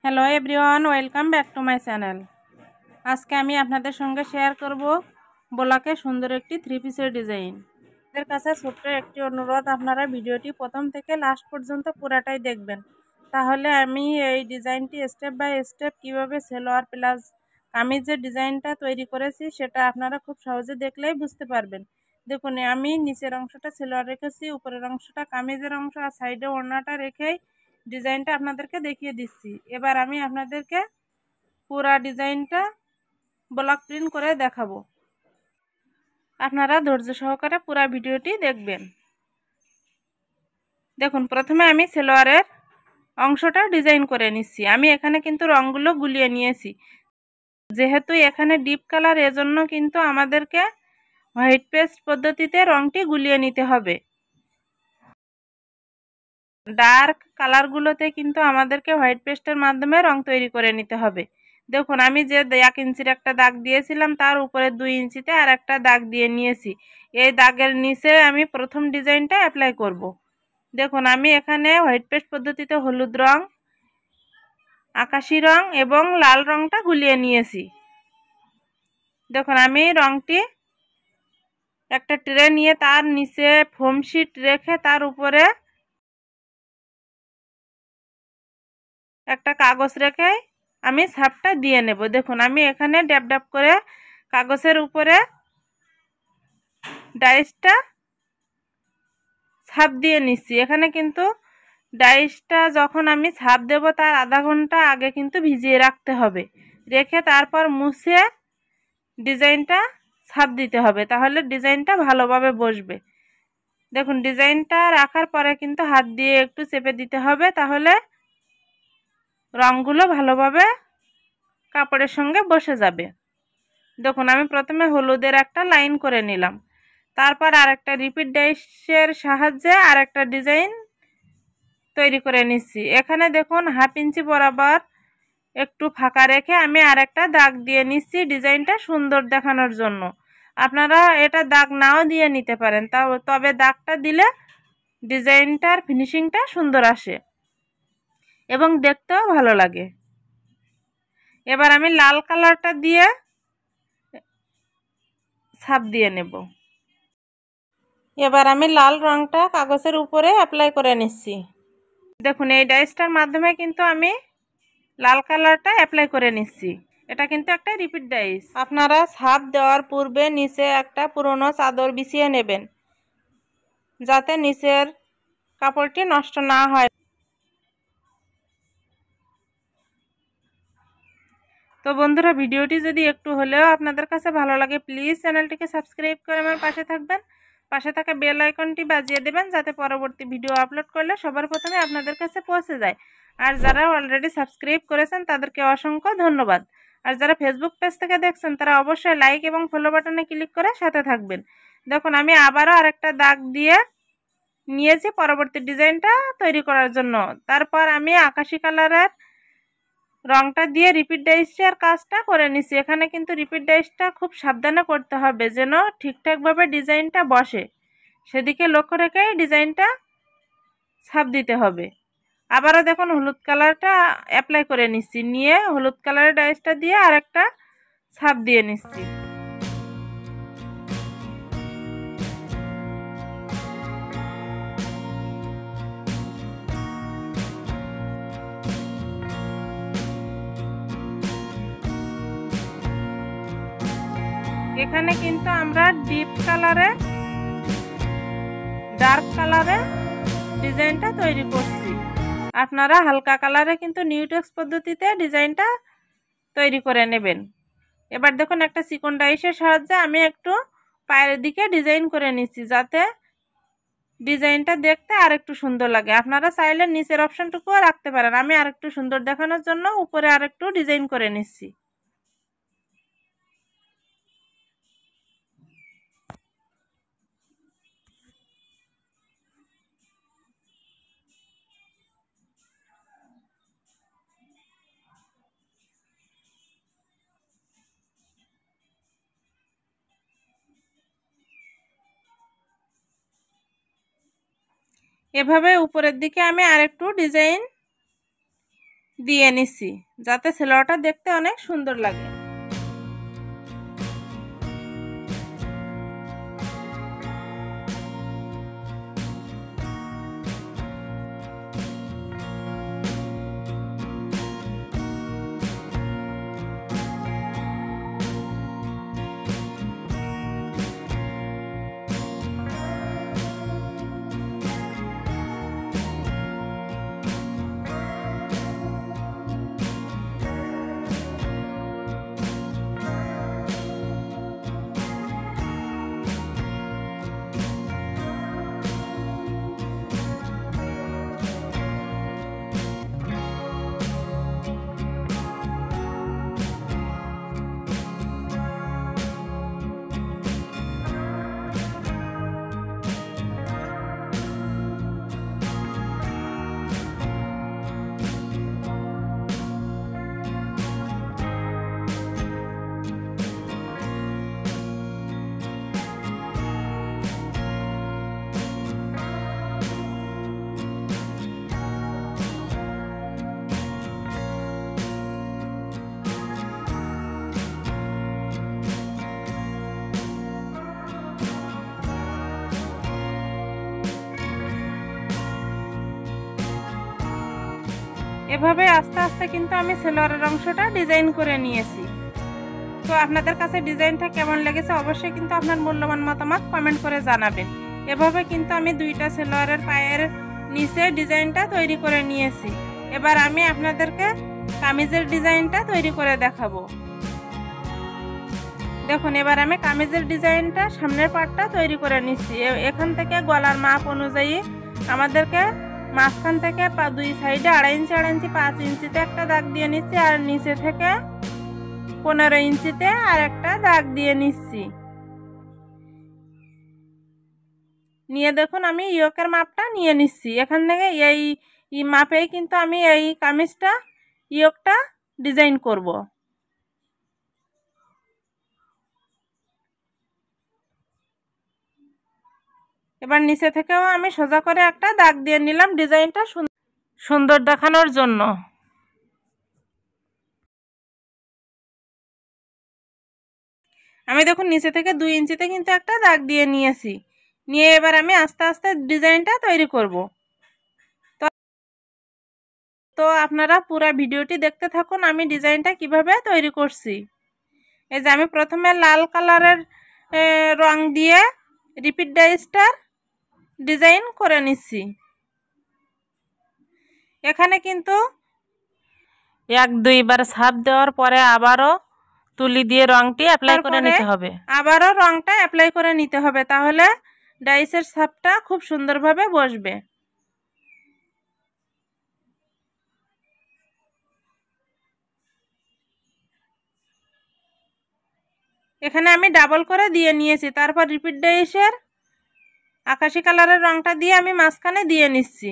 Hello everyone, welcome back to my channel. আজকে আমি আপনাদের সঙ্গে শেয়ার করব ব্লকে সুন্দর একটি থ্রি পিসের ডিজাইন। আপনাদের কাছে ছোট্ট একটি অনুরোধ, আপনারা ভিডিওটি প্রথম থেকে লাস্ট পর্যন্ত পুরাটাই দেখবেন, তাহলে আমি এই ডিজাইনটি স্টেপ বাই স্টেপ কীভাবে সালোয়ার প্লাস কামিজের ডিজাইনটা তৈরি করেছি সেটা আপনারা খুব সহজে দেখলেই বুঝতে পারবেন। দেখুন, আমি নিচের অংশটা সালোয়ার রেখেছি, উপরের অংশটা কামিজের অংশ, আর সাইডে ওড়নাটা রেখেই ডিজাইনটা আপনাদেরকে দেখিয়ে দিচ্ছি। এবার আমি আপনাদেরকে পুরা ডিজাইনটা ব্লক প্রিন্ট করে দেখাবো। আপনারা ধৈর্য সহকারে পুরা ভিডিওটি দেখবেন। দেখুন, প্রথমে আমি সালোয়ারের অংশটা ডিজাইন করে নিচ্ছি। আমি এখানে কিন্তু রঙগুলো গুলিয়ে নিয়েছি, যেহেতু এখানে ডিপ কালার, এজন্য কিন্তু আমাদেরকে হোয়াইট পেস্ট পদ্ধতিতে রঙটি গুলিয়ে নিতে হবে। ডার্ক কালারগুলোতে কিন্তু আমাদেরকে হোয়াইট পেস্টের মাধ্যমে রং তৈরি করে নিতে হবে। দেখুন, আমি যে 1 ইঞ্চির একটা দাগ দিয়েছিলাম তার উপরে 2 ইঞ্চিতে আর একটা দাগ দিয়ে নিয়েছি। এই দাগের নিচে আমি প্রথম ডিজাইনটা অ্যাপ্লাই করব। দেখুন, আমি এখানে হোয়াইট পেস্ট পদ্ধতিতে হলুদ রং, আকাশি রং এবং লাল রংটা গুলিয়ে নিয়েছি। দেখুন, আমি রংটি একটা ট্রে নিয়ে তার নিচে ফোম শিট রেখে তার উপরে একটা কাগজ রেখে আমি ছাপটা দিয়ে নেব। দেখুন, আমি এখানে ড্যাব ড্যাব করে কাগজের উপরে ডাইসটা ছাপ দিয়ে নিচ্ছি। এখানে কিন্তু ডাইসটা যখন আমি ছাপ দেব তার আধা ঘন্টা আগে কিন্তু ভিজিয়ে রাখতে হবে, রেখে তারপর মুছে ডিজাইনটা ছাপ দিতে হবে, তাহলে ডিজাইনটা ভালোভাবে বসবে। দেখুন, ডিজাইনটা রাখার পরে কিন্তু হাত দিয়ে একটু চেপে দিতে হবে, তাহলে রঙগুলো ভালোভাবে কাপড়ের সঙ্গে বসে যাবে। দেখুন, আমি প্রথমে হলুদের একটা লাইন করে নিলাম, তারপর আরেকটা রিপিট ডাইসের সাহায্যে আরেকটা ডিজাইন তৈরি করে নিচ্ছি। এখানে দেখুন, 1/2 ইঞ্চি বরাবর একটু ফাঁকা রেখে আমি আরেকটা দাগ দিয়ে নিচ্ছি ডিজাইনটা সুন্দর দেখানোর জন্য। আপনারা এটা দাগ নাও দিয়ে নিতে পারেন, তবে দাগটা দিলে ডিজাইনটার ফিনিশিংটা সুন্দর আসে এবং দেখতেও ভালো লাগে। এবার আমি লাল কালারটা দিয়ে ছাপ দিয়ে নেব। এবার আমি লাল রংটা কাগজের উপরে অ্যাপ্লাই করে নিচ্ছি। দেখুন, এই ডাইসটার মাধ্যমে কিন্তু আমি লাল কালারটা অ্যাপ্লাই করে নিচ্ছি। এটা কিন্তু একটা রিপিট ডাইস। আপনারা ছাপ দেওয়ার পূর্বে নিচে একটা পুরনো চাদর বিছিয়ে নেবেন, যাতে নিচের কাপড়টি নষ্ট না হয়। তো বন্ধুরা, ভিডিওটি যদি একটু হলেও আপনাদের কাছে ভালো লাগে, প্লিজ চ্যানেলটিকে সাবস্ক্রাইব করে আমার পাশে থাকবেন। পাশে থাকা বেল আইকনটি বাজিয়ে দেবেন, যাতে পরবর্তী ভিডিও আপলোড করলে সবার প্রথমে আপনাদের কাছে পৌঁছে যায়। আর যারা অলরেডি সাবস্ক্রাইব করেছেন তাদেরকে অসংখ্য ধন্যবাদ। আর যারা ফেসবুক পেজ থেকে দেখছেন তারা অবশ্যই লাইক এবং ফলো বাটনে ক্লিক করে সাথে থাকবেন। দেখুন, আমি আবারও আরেকটা দাগ দিয়ে নিয়েছি পরবর্তী ডিজাইনটা তৈরি করার জন্য। তারপর আমি আকাশি কালারের রংটা দিয়ে রিপিট ডাইসের কাজটা করে নিছি। এখানে কিন্তু রিপিট ডাইসটা খুব সাবধানে করতে হবে, যেন ঠিকঠাকভাবে ডিজাইনটা বসে, সেদিকে লক্ষ্য রেখেই ডিজাইনটা ছাপ দিতে হবে। আবারও দেখুন, হলুদ কালারটা অ্যাপ্লাই করে নিচ্ছি, নিয়ে হলুদ কালারের ডাইসটা দিয়ে আরেকটা ছাপ দিয়ে নিচ্ছি। এখানে কিন্তু আমরা ডিপ কালারে ডার্ক কালারে ডিজাইনটা তৈরি করছি। আপনারা হালকা কালারে কিন্তু নিউটেক্স পদ্ধতিতে ডিজাইনটা তৈরি করে নেবেন। এবার দেখুন, একটা চিকন ডাইসের সাহায্যে আমি একটু পায়ের দিকে ডিজাইন করে নিচ্ছি, যাতে ডিজাইনটা দেখতে আর একটু সুন্দর লাগে। আপনারা চাইলে নিচের অপশনটুকুও রাখতে পারেন। আমি আর একটু সুন্দর দেখানোর জন্য উপরে আর একটু ডিজাইন করে নিচ্ছি। এভাবে উপরের দিকে আমি আরেকটু ডিজাইন দিয়ে নিচ্ছি যাতে সেলোয়ারটা দেখতে অনেক সুন্দর লাগে। এভাবে আস্তে আস্তে কিন্তু আমি সেলোয়ারের অংশটা ডিজাইন করে নিয়েছি। তো আপনাদের কাছে ডিজাইনটা কেমন লেগেছে অবশ্যই কিন্তু আপনার মূল্যবান মতামত কমেন্ট করে জানাবেন। এভাবে কিন্তু আমি দুইটা সেলোয়ারের পায়ের নিচে ডিজাইনটা তৈরি করে নিয়েছি। এবার আমি আপনাদেরকে কামিজের ডিজাইনটা তৈরি করে দেখাবো। দেখুন এবার আমি কামিজের ডিজাইনটা সামনের পার্টটা তৈরি করে নিচ্ছি। এখান থেকে গলার মাপ অনুযায়ী আমাদেরকে মাঝখান থেকে দুই সাইডে 2.5 ইঞ্চি 2.5 ইঞ্চি 5 ইঞ্চিতে একটা দাগ দিয়ে নিচ্ছি, আর নিচে থেকে 15 ইঞ্চিতে আর একটা দাগ দিয়ে নিচ্ছি। নিয়ে দেখুন আমি ইয়োকের মাপটা নিয়ে নিচ্ছি। এখান থেকে এই মাপেই কিন্তু আমি এই কামিজটা ইয়োকটা ডিজাইন করব। এবার নিচে থেকেও আমি সোজা করে একটা দাগ দিয়ে নিলাম ডিজাইনটা সুন্দর দেখানোর জন্য। আমি দেখুন নিচে থেকে 2 ইঞ্চিতে কিন্তু একটা দাগ দিয়ে নিয়েছি। নিয়ে এবার আমি আস্তে আস্তে ডিজাইনটা তৈরি করব। তো আপনারা পুরো ভিডিওটি দেখতে থাকুন আমি ডিজাইনটা কিভাবে তৈরি করছি। এই যে আমি প্রথমে লাল কালারের রং দিয়ে রিপিট ডাইসটার ডিজাইন করে নিচ্ছি। এখানে কিন্তু 1-2 বার ছাপ দেওয়ার পরে আবারও তুলি দিয়ে রংটি অ্যাপ্লাই করে নিতে হবে। আবারও রংটা অ্যাপ্লাই করে নিতে হবে, তাহলে ডাইসের ছাপটা খুব সুন্দরভাবে বসবে। এখানে আমি ডাবল করে দিয়ে নিয়েছি। তারপর রিপিট ডাইসের আকাশি কালারের রংটা দিয়ে আমি মাঝখানে দিয়ে নিচ্ছি।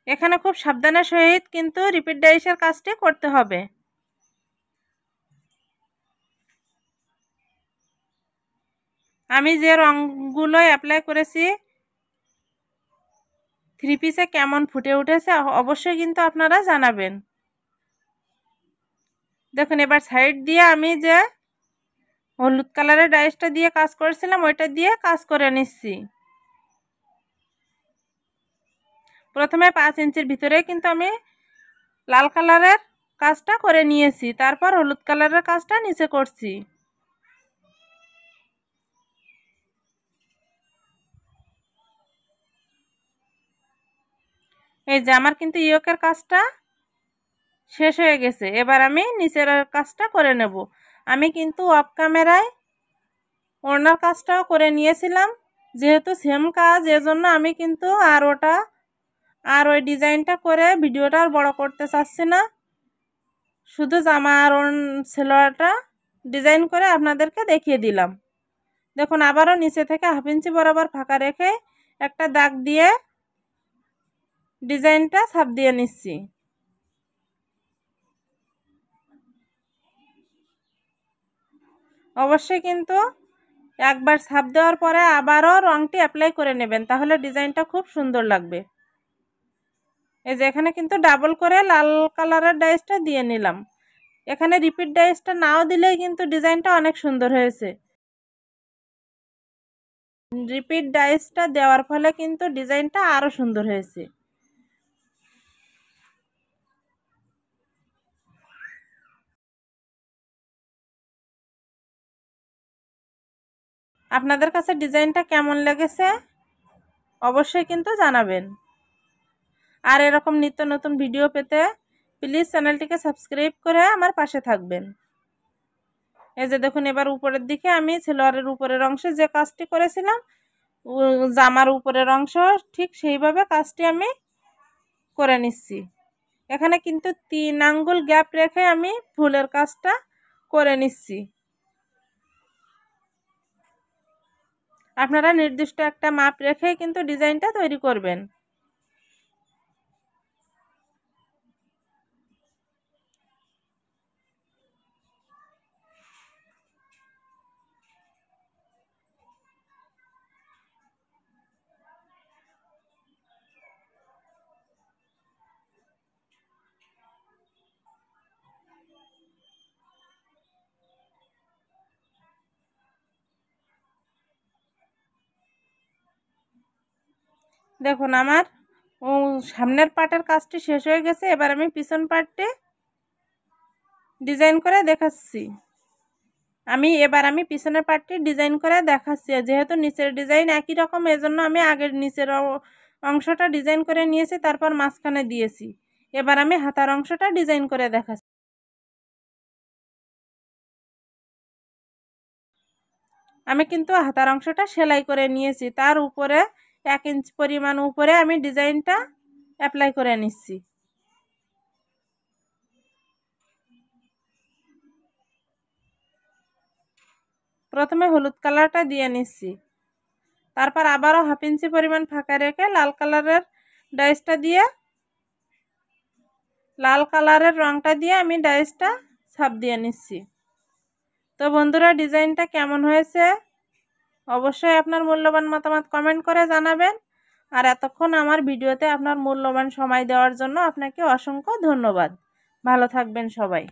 এখানে খুব সাবধানের সহিত কিন্তু রিপিট ডাইসের কাজটি করতে হবে। আমি যে রংগুলো অ্যাপ্লাই করেছি 3 পিসে কেমন ফুটে উঠেছে অবশ্যই কিন্তু আপনারা জানাবেন। দেখুন এবার সাইড দিয়ে আমি যে হলুদ কালারের ডাইসটা দিয়ে কাজ করেছিলাম ওইটা দিয়ে কাজ করে নিচ্ছি। প্রথমে 5 ইঞ্চির ভিতরে কিন্তু আমি লাল কালারের কাজটা করে নিয়েছি, তারপর হলুদ কালারের কাজটা নিচে করছি। এই যে আমার কিন্তু ইয়োকের কাজটা শেষ হয়ে গেছে। এবার আমি নিচের কাজটা করে নেব। আমি কিন্তু অফ ক্যামেরায় ওড়নার কাজটাও করে নিয়েছিলাম, যেহেতু সেম কাজ এজন্য আমি কিন্তু আর ওই ডিজাইনটা করে ভিডিওটা আর বড় করতে চাচ্ছি না। শুধু জামা আর সেলোয়ারটা ডিজাইন করে আপনাদেরকে দেখিয়ে দিলাম। দেখুন আবারও নিচে থেকে 1/2 ইঞ্চি বরাবর ফাঁকা রেখে একটা দাগ দিয়ে ডিজাইনটা ছাপ দিয়ে নিচ্ছি। অবশ্যই কিন্তু একবার ছাপ দেওয়ার পরে আবারও রংটি অ্যাপ্লাই করে নেবেন, তাহলে ডিজাইনটা খুব সুন্দর লাগবে। এই যে এখানে কিন্তু ডাবল করে লাল কালারের ডাইসটা দিয়ে নিলাম। এখানে রিপিট ডাইসটা নাও দিলেই কিন্তু ডিজাইনটা অনেক সুন্দর হয়েছে। রিপিট ডাইসটা দেওয়ার ফলে কিন্তু ডিজাইনটা আরো সুন্দর হয়েছে। আপনাদের কাছে ডিজাইনটা কেমন লেগেছে অবশ্যই কিন্তু জানাবেন। আর এরকম নিত্য নতুন ভিডিও পেতে প্লিজ চ্যানেলটিকে সাবস্ক্রাইব করে আমার পাশে থাকবেন। এই যে দেখুন, এবার উপরের দিকে আমি সালোয়ারের উপরের অংশে যে কাজটি করেছিলাম জামার উপরের অংশ ঠিক সেইভাবে কাজটি আমি করে নিচ্ছি। এখানে কিন্তু 3 আঙ্গুল গ্যাপ রেখে আমি ফুলের কাজটা করে নিচ্ছি। আপনারা নির্দিষ্ট একটা মাপ রেখে কিন্তু ডিজাইনটা তৈরি করবেন। দেখুন আমার সামনের পার্টের কাজটি শেষ হয়ে গেছে। এবার আমি পিছন পার্টে ডিজাইন করে দেখাচ্ছি। এবার আমি পিছনের পার্টটি ডিজাইন করে দেখাচ্ছি। যেহেতু নিচের ডিজাইন একই রকম, এজন্য আমি আগের নিচের অংশটা ডিজাইন করে নিয়েছি, তারপর মাঝখানে দিয়েছি। এবার আমি হাতার অংশটা ডিজাইন করে দেখাচ্ছি। আমি কিন্তু হাতার অংশটা সেলাই করে নিয়েছি, তার উপরে 1 ইঞ্চি পরিমাণ উপরে আমি ডিজাইনটা অ্যাপ্লাই করে নিচ্ছি। প্রথমে হলুদ কালারটা দিয়ে নিচ্ছি, তারপর আবারও 1/2 ইঞ্চি পরিমাণ ফাঁকা রেখে লাল কালারের ডাইসটা দিয়ে লাল কালারের রংটা দিয়ে আমি ডাইসটা ছাপ দিয়ে নিচ্ছি। তো বন্ধুরা, ডিজাইনটা কেমন হয়েছে অবশ্যই আপনার মূল্যবান মতামত কমেন্ট করে জানাবেন। আর এতক্ষণ আমার ভিডিওতে আপনার মূল্যবান সময় দেওয়ার জন্য আপনাকে অসংখ্য ধন্যবাদ। ভালো থাকবেন সবাই।